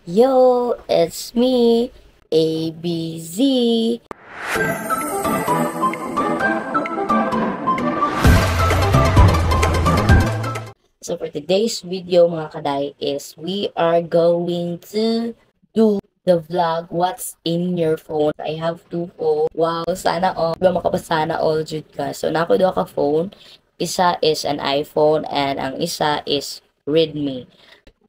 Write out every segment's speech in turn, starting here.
Yo, it's me, ABZ. So for today's video mga kaday is we are going to do the vlog what's in your phone. I have two phone. Wow, sana all. Diba makapasana all jud ka. So nako do ka phone. Isa is an iPhone and ang isa is Redmi.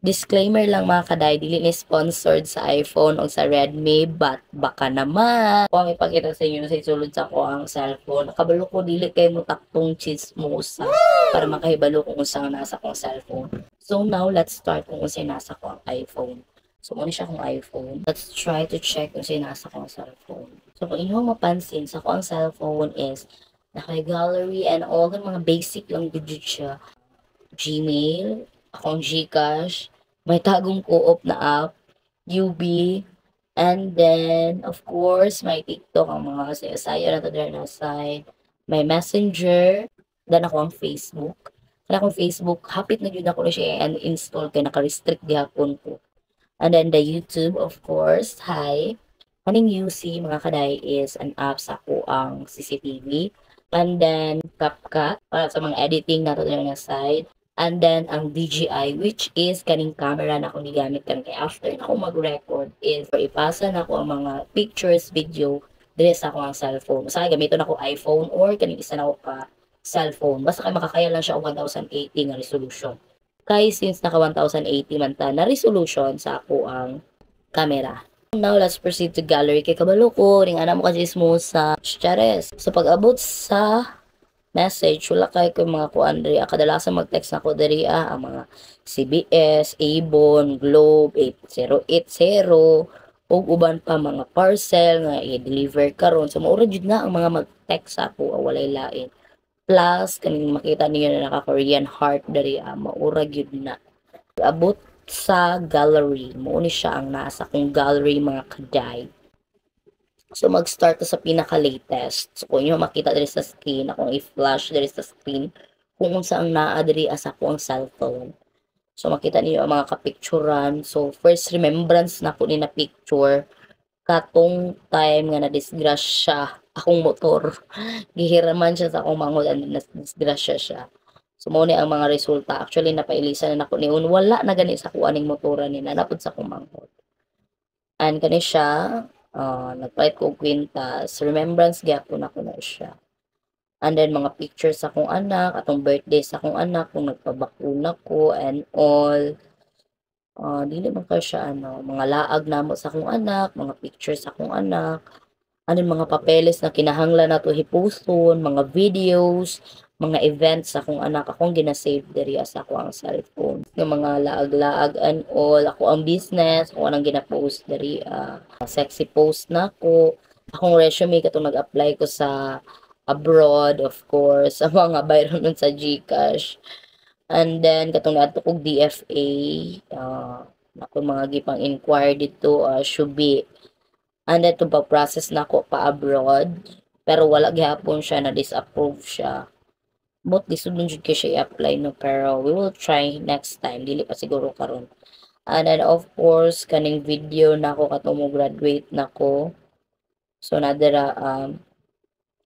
Disclaimer lang mga kaday, dili ni sponsored sa iPhone o sa Redmi, but baka naman. Ako ang ipakita sa inyo sa isulod sa ko ang cellphone. Nakabalo ko dili kay mo taktong chismosa para makahibalo kung unsang nasa kong cellphone. So now, let's start kung unsang nasa ko ang iPhone. So, muna siya kong iPhone. Let's try to check kung unsang nasa ko ang cellphone. So, kung inyong mapansin, sa ko ang cellphone is naka-gallery and all ng mga basic lang digit siya. Gmail, akong Gcash, may tagong co-op na app, UB, and then, of course, may TikTok, ang mga sayo-sayo na to there na side. May Messenger, then ako ang Facebook. Kaya akong Facebook, hapit na yun ako na siya i-install kaya naka-restrict gihapon ko. And then the YouTube, of course, hi. Kaning UC, mga kaday, is an app sa ko ang CCTV. And then, CapCut, para sa mga editing na to there na side. And then, ang DJI, which is kaning camera na akong gigamit kan kay after na ako mag-record is for ipasa na ako ang mga pictures, video, dire sa ako ang cellphone. Sa gamiton ako iPhone or kaning isa na ako ka cellphone. Basta kay makakaya lang siya og 1080 nga resolution. Kay since naka 1080 man ta na resolution sa ako ang camera. Now, let's proceed to gallery. Kay kabalo ko, ring ana mo kasi mo sa Chares. So, pag-abot sa message, wala kay ko mga kuan diri. Kadalasan mag-text na ko diri ang mga CBS, Avon, Globe, 8080, ug uban pa mga parcel nga i-deliver karon. So maura jud na ang mga mag-text ako, walay lain. Plus kaning makita niyo na naka-Korean heart diri, maura jud na. Abot sa gallery, mo ni siya ang nasa kong gallery mga kaday. So, mag-start sa pinaka-latest. So, kung nyo makita diri sa screen, akong i-flash diri sa screen, kung saan naa diri as ako ang cellphone. So, makita niyo ang mga kapicturan. So, first remembrance na po ni na picture, katong time nga na-disgrasya akong motor. Gihiraman siya sa akong mangod and na-disgrasya siya. So, mo ang mga resulta. Actually, napailisan na ako ni wala na gani sa kuaning motoran ni nanapod sa akong mangod. And kani siya, nagpalit ko og kwintas, remembrance gyapon ako na siya. And then mga pictures sa akong anak, atong birthday sa akong anak, kung nagpabakuna ko and all. Dili man ka siya mga laag namo sa akong anak, mga pictures sa akong anak. Ano mga papeles na kinahanglan nato hiposton, mga videos, mga events sa akong anak, akong gina-save diri sa ako ang cellphone. Ng mga laag-laag and all, ako ang business, ako ang gina-post diri, sexy post na ko. Akong resume katong nag-apply ko sa abroad, of course, sa mga bayron nun sa GCash. And then katong naadto kog DFA, ako mga gipang inquire dito, should be and then to process na ako pa abroad pero wala gihapon siya na disapprove siya but lisod jud kay siya i-apply no pero we will try next time dili pa siguro karon. And then of course kaning video na ako katong mo graduate na ko so nadira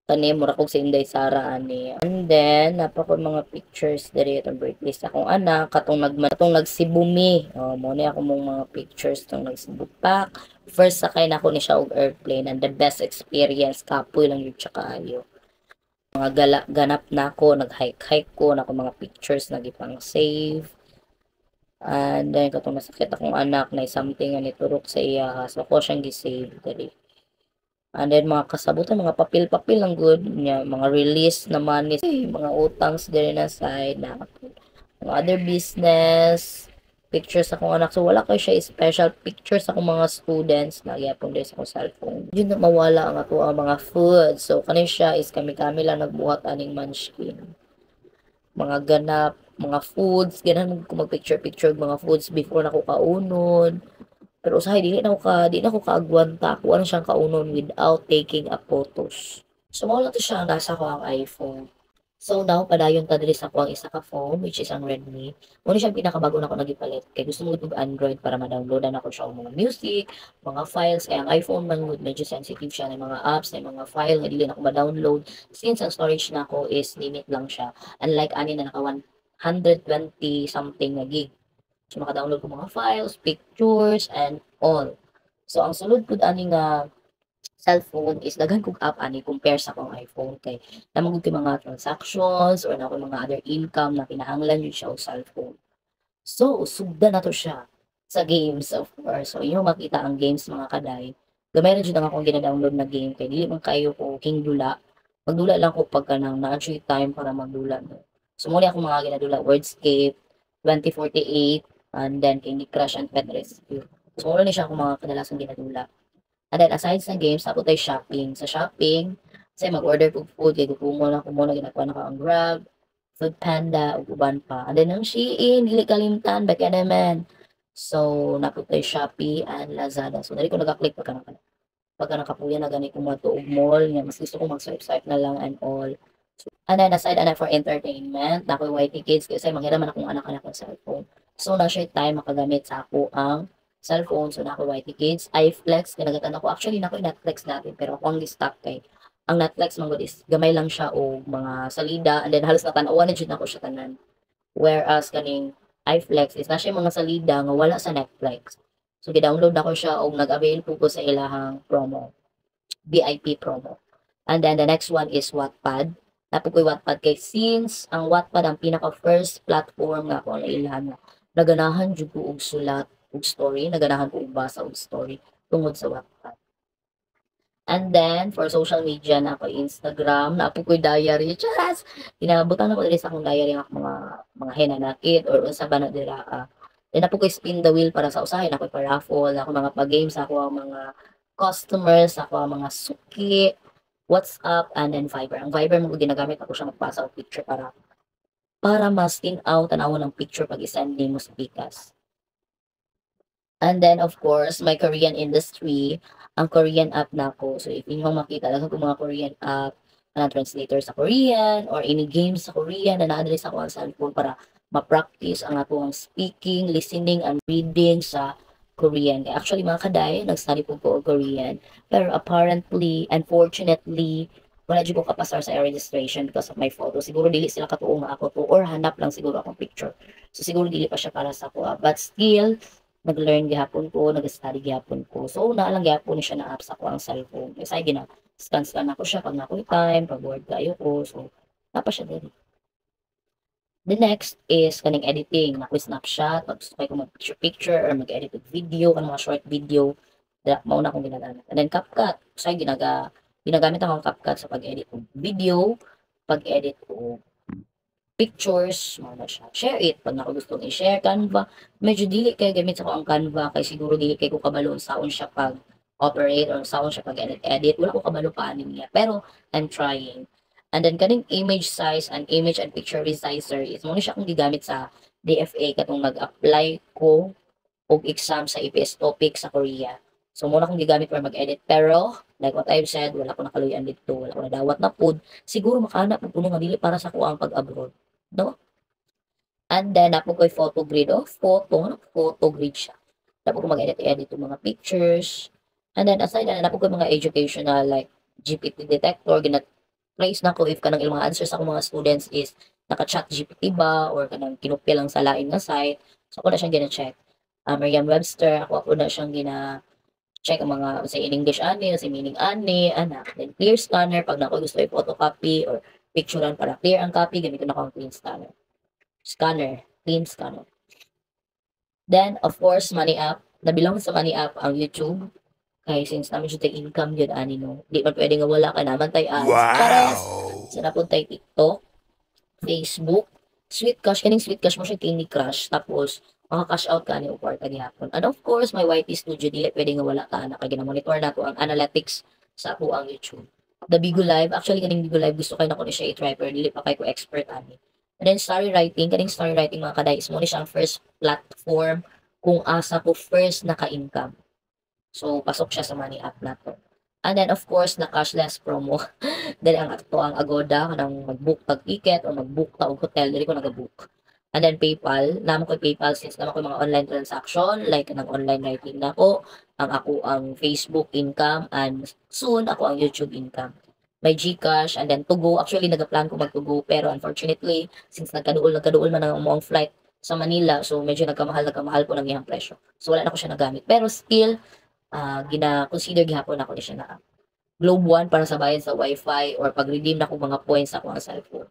kani mura kog sa Inday Sara ani. And then napako mga pictures diri atong birthday sa akong anak katong nagsibumi. Mo ni ako mong mga pictures tong nagsibu pack. First sakay na ako ni siya og airplane and the best experience kapoy lang yun siya kaayo. Mga ganap na ako, nag-hike ko na ako mga pictures nagipang save. And then katong nasakit akong anak na something nga niturok sa iya so ko siyang gi-save diri. And then mga kasabutan, mga papel-papel lang good niya, mga release naman ni mga utangs diri na side na mga other business, pictures akong anak. So wala kay siya special pictures akong mga students na gyapon diri sa akong cellphone. Yun na mawala ang ato ang mga food. So kani siya is kami lang nagbuhat aning munchkin. Mga ganap, mga foods, ganahan ko mag-picture mga foods before na ko kaunod. Pero usahay di na ko kaagwanta kung ano siyang kaunon without taking a photos. So mao lang to siya ang nasa ko ang iPhone. So now padayon ta diri sa ako ang isa ka phone which is ang Redmi. Muna siya pinakabago na ako nagipalit kay gusto mo og Android para ma-downloadan ako siya og mga music, mga files kay ang iPhone man gud medyo sensitive siya ng mga apps, ng mga file nga dili na ako ma-download since ang storage na ako is limit lang siya. Unlike ani na naka 120 something na gig. So maka-download ko mga files, pictures and all. So ang sulod pud ani nga cellphone is daghan kog app ani compare sa akong iPhone kay namang gud kay mga transactions or na mga other income na kinahanglan yun siya og cellphone. So sugdan nato siya sa games of course. So inyo makita ang games mga kaday. Gamay ra jud ang akong gina-download na game kay dili man kayo ko king dula. Magdula lang ko pagka nang na-achieve time para magdula no. So muna ako mga ginadula Wordscape 2048 and then Candy Crush and Pet Rescue. So muna ni siya ako mga kadalasang ginadula. And then aside sa games, tapos tayo shopping. Sa shopping, kasi mag-order ko food, kaya kukumo na ko muna, ginagawa na ko ang Grab, Food Panda, ug uban pa. And then ang Shein, dili kalimtan, baka naman. So, napot tayo Shopee and Lazada. So, dali ko nag-click pagka nakapuya na gani ko mo og mall, nga mas gusto ko mag-swipe-swipe na lang and all. And then aside ana for entertainment, na ako'y YT Kids kasi manghiraman akong anak-anak ng cellphone. So na siya time makagamit sa ako ang cellphone. So na ako YT Kids, iFlex, kinagatan ako. Actually na ako'y Netflix natin pero ako ang stock kay ang Netflix man gud is gamay lang siya o mga salida and then halos natanawan na jud nako siya tanan. Whereas kaning iFlex is na siya mga salida nga wala sa Netflix. So gi-download ako siya og nag-avail po ko sa ilahang promo, VIP promo. And then the next one is Wattpad. Napo ko'y Wattpad kay since ang Wattpad ang pinaka first platform nga ako nailahan nga naganahan jud ko og sulat og story, naganahan ko og basa og story tungod sa Wattpad. And then for social media na ako Instagram, napo ko'y diary. Just ginabutan na ko diri sa akong diary nga mga hinanakit or unsa ba na dira. Then napo ko'y spin the wheel para sa usahay, napo pa raffle, ako mga pa-games, ako ang mga customers, ako ang mga suki, WhatsApp, and then Viber. Ang Viber mo ginagamit ako siya magpasa og picture para mas in out tanawon ng picture pag i-send nimo sa Pikas. And then of course, my Korean industry, ang Korean app nako. So if inyo makita lang ko mga Korean app na translator sa Korean or any games sa Korean na naa sa akong cellphone para ma-practice ang atong speaking, listening, and reading sa Korean. Actually, mga kaday, nag-study po ko Korean. Pero apparently, unfortunately, wala dyan ko kapasar sa registration because of my photo. Siguro dili sila katuong nga ako to or hanap lang siguro akong picture. So siguro dili pa siya para sa ako. But still, nag-learn gihapon ko, nag-study gihapon ko. So, naalang gihapon siya na app sa ko ang cellphone. Kasi ay scan ako siya pag nakoy time, pag board kayo ko. So, napa siya din. The next is kaning editing. Nakoy snapshot, pag gusto ko mag-picture or mag-edit ng video, kanang mga short video, mauna akong ginagamit. And then CapCut. So, ginagamit akong CapCut sa pag-edit ng video, pag-edit ng pictures, mga siya. Share it. Pag ako gusto i-share, Canva. Medyo dili kay gamit sa ko ang Canva kay siguro dili kay ko kabalo saon siya pag operate or saon siya pag edit. Wala ko kabalo pa anin niya. Pero I'm trying. And then kaning image size and image and picture resizer is mo siya kung gigamit sa DFA katong nag-apply ko og exam sa EPS topic sa Korea. So muna akong gigamit para mag-edit pero like what I've said, wala ko nakaluyan dito, wala ko nadawat na pod. Siguro makahanap ko nga dili para sa ko ang pag-abroad, no? And then napo ko'y photo grid of photo grid siya. Napo ko mag-edit yung mga pictures. And then aside na napo ko mga educational like GPT detector, place na ko if kanang ilang mga answers sa akong mga students is naka-chat GPT ba or kanang kinopya lang sa lain nga site. So ako na siyang gina-check. Merriam-Webster, ako na siyang gina-check ang mga sa in English ani, sa meaning ani, anak. Then clear scanner pag na ako gusto i-photocopy or picturean para clear ang copy, gamito na akong clean scanner. Clean scanner. Then of course, money app. Nabilang sa money app ang YouTube. Kay since namin siya tayo income yun, ani no. Di man pwede nga wala ka naman tayo ads. Pares, sana po tayo TikTok, Facebook, Sweet Cash, kaning Sweet Cash mo siya Candy Crush, tapos maka-cash out ka ni o kwarta gihapon. And of course, my YT Studio, dili pwede nga wala ka na, kaya gina-monitor na ko ang analytics sa ako ang YouTube. The Bigo Live, actually kaning Bigo Live, gusto kayo na ko ni siya i-try, pero dili pa kayo ko expert ani. And then story writing, kaning story writing mga kaday, is mo ni siya ang first platform kung asa ko first naka-income. So, pasok siya sa money app na to. And then of course na cashless promo. Dali ang ato ang Agoda kanang mag-book tag ticket o mag-book ta og hotel diri ko naga-book. And then PayPal, naman ko PayPal since naman ko mga online transaction like kanang online writing na ko, ang ako ang Facebook income and soon ako ang YouTube income. May GCash and then Tugo. Actually nagaplan ko mag-Tugo pero unfortunately since nagkaduol man ang among flight sa Manila so medyo nagkamahal po ng iyang presyo. So wala na ko siya nagamit. Pero still gina-consider gihapon ako ni siya na Globe One para sa bayad sa wifi or pag-redeem na ko mga points sa akong cellphone.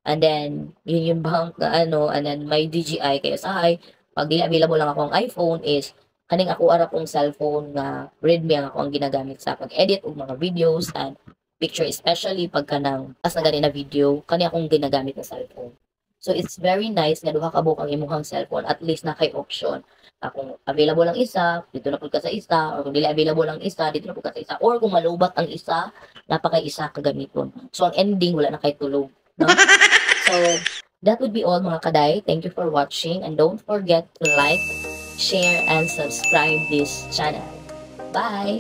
And then, yun yung bank na ano, and then may DJI kaya sa pag di available lang ako ang iPhone is kaning ako ara kong cellphone nga Redmi ang ako ang ginagamit sa pag-edit og mga videos and picture especially pagka nang as na gani na video kani akong ginagamit na cellphone. So it's very nice nga duha ka buok ang imong cellphone at least na kay option. Kung available lang isa, dito na pud ka sa isa or kung dili available lang isa, dito na pud ka sa isa or kung malubat ang isa, napaka isa ka gamiton. So ang ending wala na kay tulog, no? So that would be all mga kaday. Thank you for watching and don't forget to like, share and subscribe this channel. Bye.